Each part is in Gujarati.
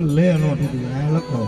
લે નો તૂટી આ લખો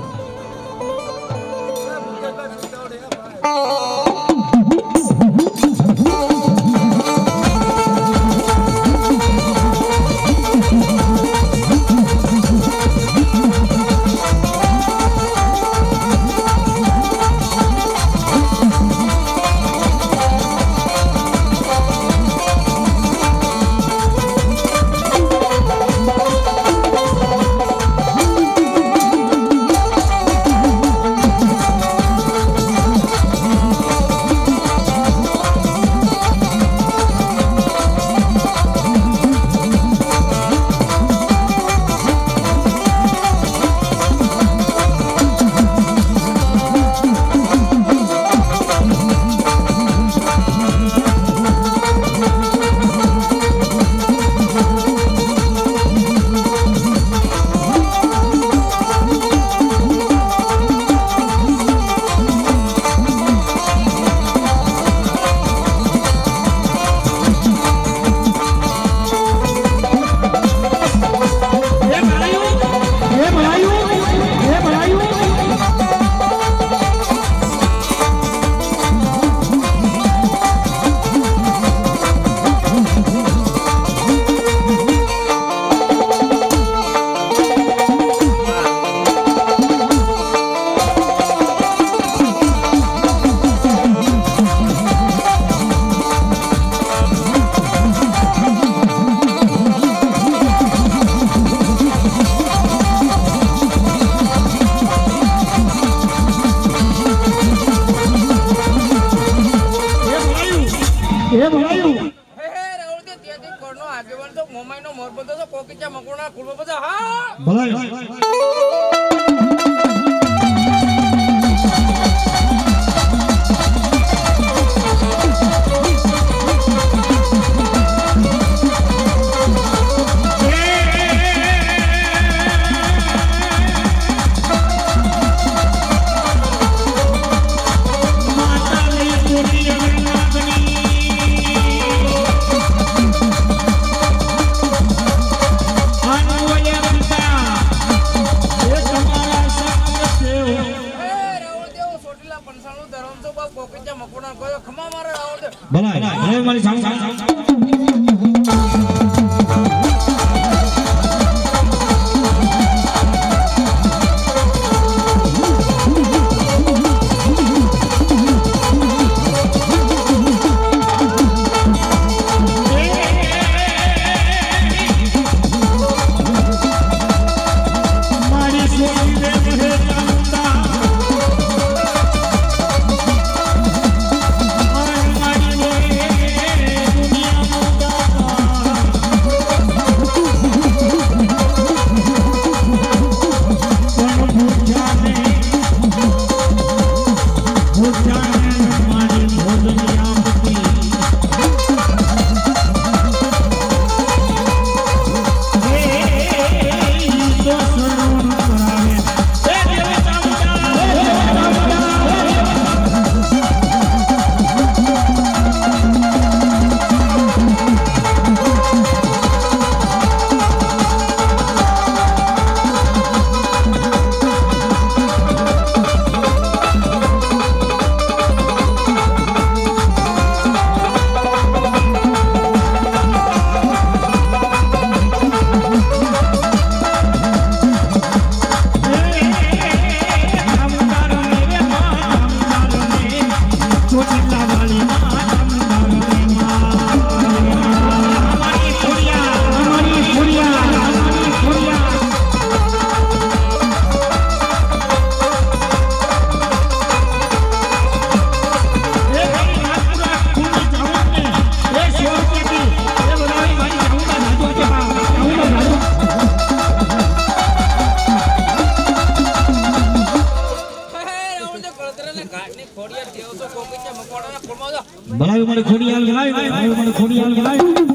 ભલાવી મને ખોડી આવી ભલાવી મને ખોડી આવી ભલાવી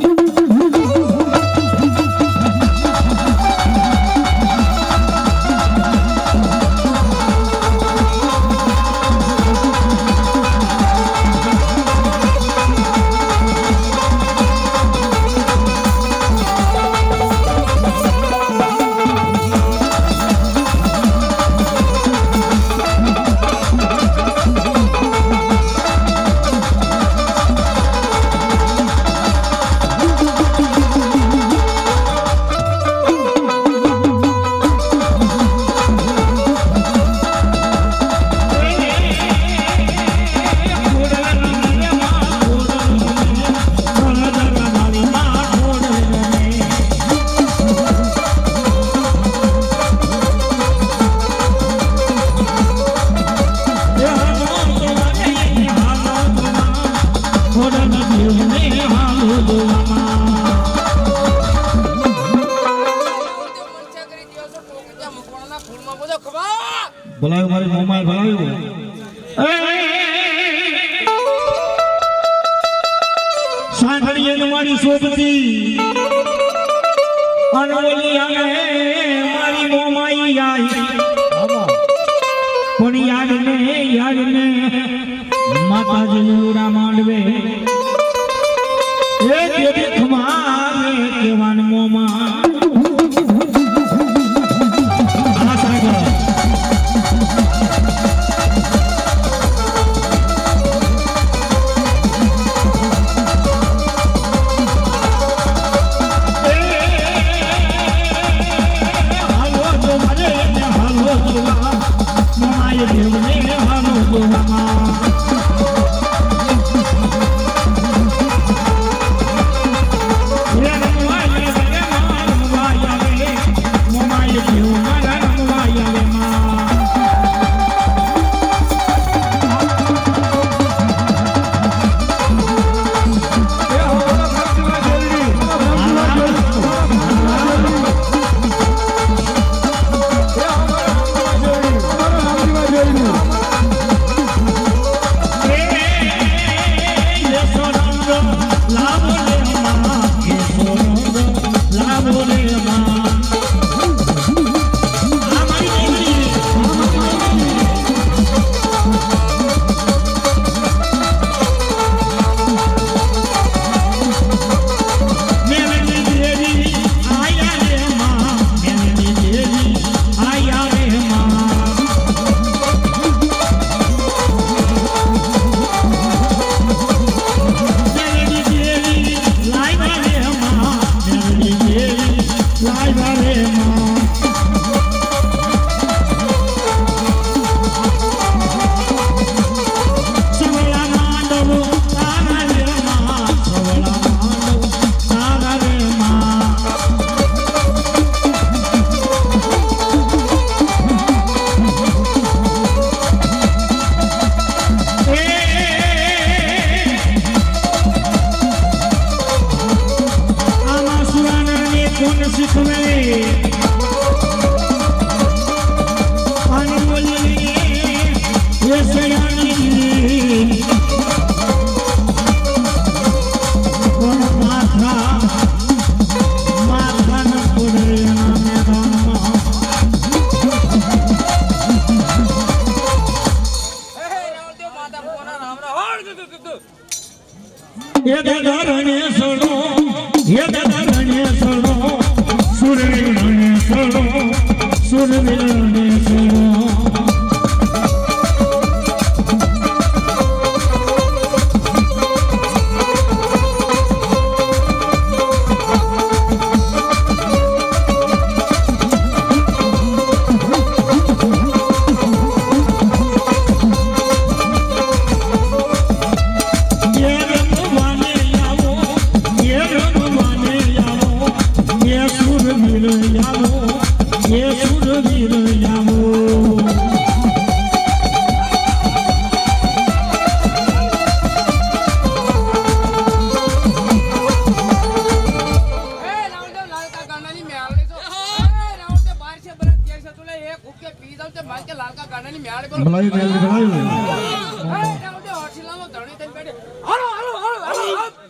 મારા ફૂલમાં બધો ખબર બોલાવ્યો મારી મોમાએ બોલાવ્યો સાંભળીએ ને મારી શોભતી અનવલી આવે મારી મોમાઈ આઈ પણ યાદ ને માતાજી ઉડા માંડવે એ દેવી ખમારે કેવાન મોમા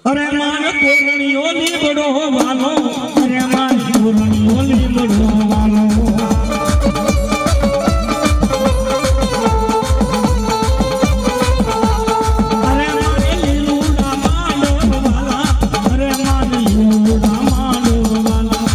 અરે માન કોરણીઓ લીબડો વાલો અરે માન કોરણીઓ લીબડો વાલો અરે માન લીલુડા માંડો વાલા અરે માન લીલુડા માંડો વાલા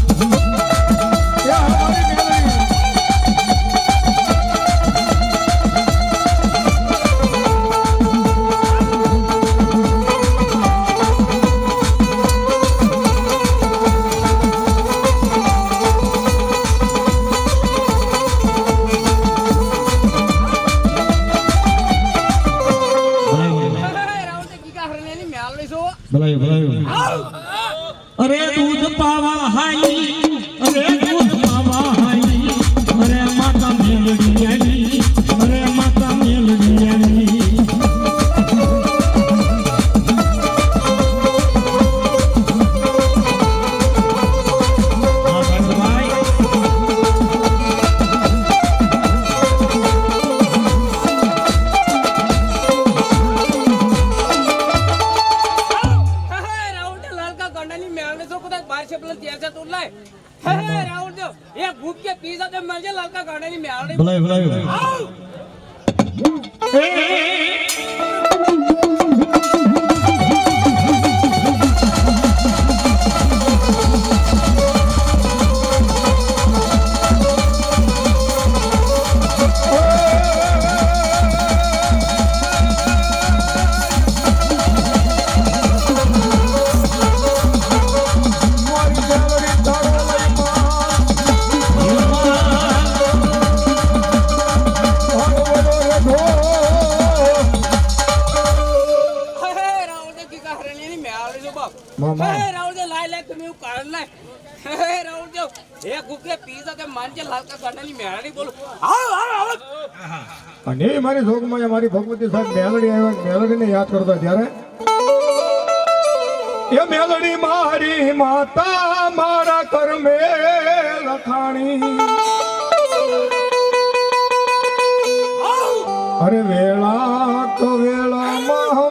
અરે દૂધ પાવા હાઈ અરે દૂધ પાવા હાઈ અરે માતા મેલડી આવી અરે માતા મેલડી આવી એની મેળડી બોલાય આવ મામા. राहुल दे लाय लाय तुम्ही काढ लाय राहुल देव हे गुके पीसा ते मानचे लालका काढण्यानी मेळाडी बोल आव आव आव અને એ મારી જોગમાં મારી ભગવતી સાહેબ મેલડી આવ્યા મેલડીને યાદ કરતા ત્યારે એ મેલડી મારી માતા મારા કર્મે લખાણી અરે વેળા